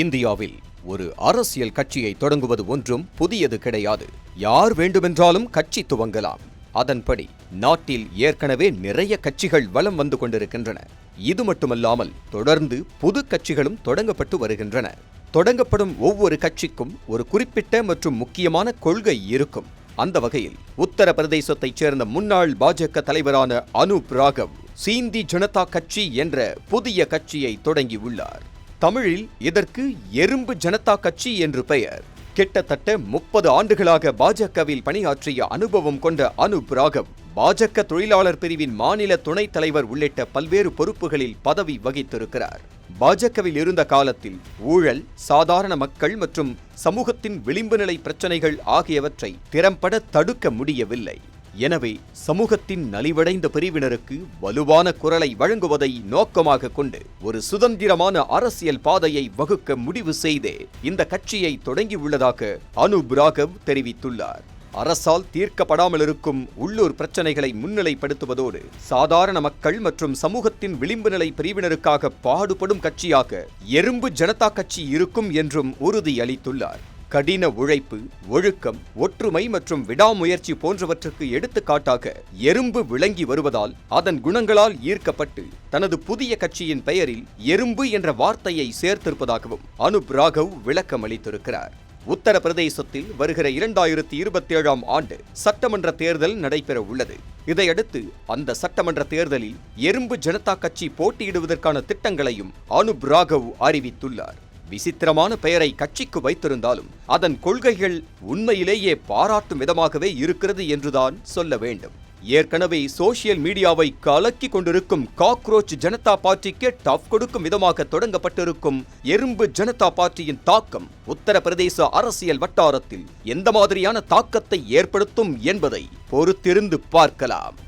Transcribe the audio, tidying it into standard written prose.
இந்தியாவில் ஒரு அரசியல் கட்சியை தொடங்குவது ஒன்றும் புதியது கிடையாது. யார் வேண்டுமென்றாலும் கட்சி துவங்கலாம். அதன்படி நாட்டில் ஏற்கனவே நிறைய கட்சிகள் வலம் வந்து கொண்டிருக்கின்றன. இது மட்டுமல்லாமல் தொடர்ந்து புது கட்சிகளும் தொடங்கப்பட்டு வருகின்றன. தொடங்கப்படும் ஒவ்வொரு கட்சிக்கும் ஒரு குறிப்பிட்ட மற்றும் முக்கியமான கொள்கை இருக்கும். அந்த வகையில் உத்தரப்பிரதேசத்தைச் சேர்ந்த முன்னாள் பாஜக தலைவரான அனூப் ராகவ் சிந்தி ஜனதா கட்சி என்ற புதிய கட்சியை தொடங்கியுள்ளார். தமிழில் இதற்கு எறும்பு ஜனதா கட்சி என்று பெயர். கிட்டத்தட்ட 30 ஆண்டுகளாக பாஜகவில் பணியாற்றிய அனுபவம் கொண்ட அனூப் ராகவ் பாஜக தொழிலாளர் பிரிவின் மாநில துணைத் தலைவர் உள்ளிட்ட பல்வேறு பொறுப்புகளில் பதவி வகித்திருக்கிறார். பாஜகவில் இருந்த காலத்தில் ஊழல், சாதாரண மக்கள் மற்றும் சமூகத்தின் விளிம்பு நிலை பிரச்சனைகள் ஆகியவற்றை திறம்பட தடுக்க முடியவில்லை. எனவே சமூகத்தின் நலிவடைந்த பிரிவினருக்கு வலுவான குரலை வழங்குவதை நோக்கமாக கொண்டு ஒரு சுதந்திரமான அரசியல் பாதையை வகுக்க முடிவு செய்தே இந்த கட்சியை தொடங்கியுள்ளதாக அனூப் ராகவ் தெரிவித்துள்ளார். அரசால் தீர்க்கப்படாமல் இருக்கும் உள்ளூர் பிரச்சனைகளை முன்னிலைப்படுத்துவதோடு சாதாரண மக்கள் மற்றும் சமூகத்தின் விளிம்பு நிலை பிரிவினருக்காக பாடுபடும் கட்சியாக எறும்பு ஜனதா கட்சி இருக்கும் என்றும் உறுதியளித்துள்ளார். கடின உழைப்பு, ஒழுக்கம், ஒற்றுமை மற்றும் விடாமுயற்சி போன்றவற்றுக்கு எடுத்துக்காட்டாக எறும்பு விளங்கி வருவதால் அதன் குணங்களால் ஈர்க்கப்பட்டு தனது புதிய கட்சியின் பெயரில் எறும்பு என்ற வார்த்தையை சேர்த்திருப்பதாகவும் அனூப் ராகவ் விளக்கம் அளித்திருக்கிறார். உத்தரப்பிரதேசத்தில் வருகிற 2027ஆம் ஆண்டு சட்டமன்ற தேர்தல் நடைபெற உள்ளது. இதையடுத்து அந்த சட்டமன்ற தேர்தலில் எறும்பு ஜனதா கட்சி போட்டியிடுவதற்கான திட்டங்களையும் அனூப் ராகவ் அறிவித்துள்ளார். விசித்திரமான பெயரை கட்சிக்கு வைத்திருந்தாலும் அதன் கொள்கைகள் உண்மையிலேயே பாராட்டும் விதமாகவே இருக்கிறது என்றுதான் சொல்ல வேண்டும். ஏற்கனவே சோசியல் மீடியாவை கலக்கி கொண்டிருக்கும் காக்ரோச் ஜனதா பார்ட்டிக்கு டஃப் கொடுக்கும் விதமாக தொடங்கப்பட்டிருக்கும் எறும்பு ஜனதா பார்ட்டியின் தாக்கம் உத்தரப்பிரதேச அரசியல் வட்டாரத்தில் எந்த மாதிரியான தாக்கத்தை ஏற்படுத்தும் என்பதை பொறுத்திருந்து பார்க்கலாம்.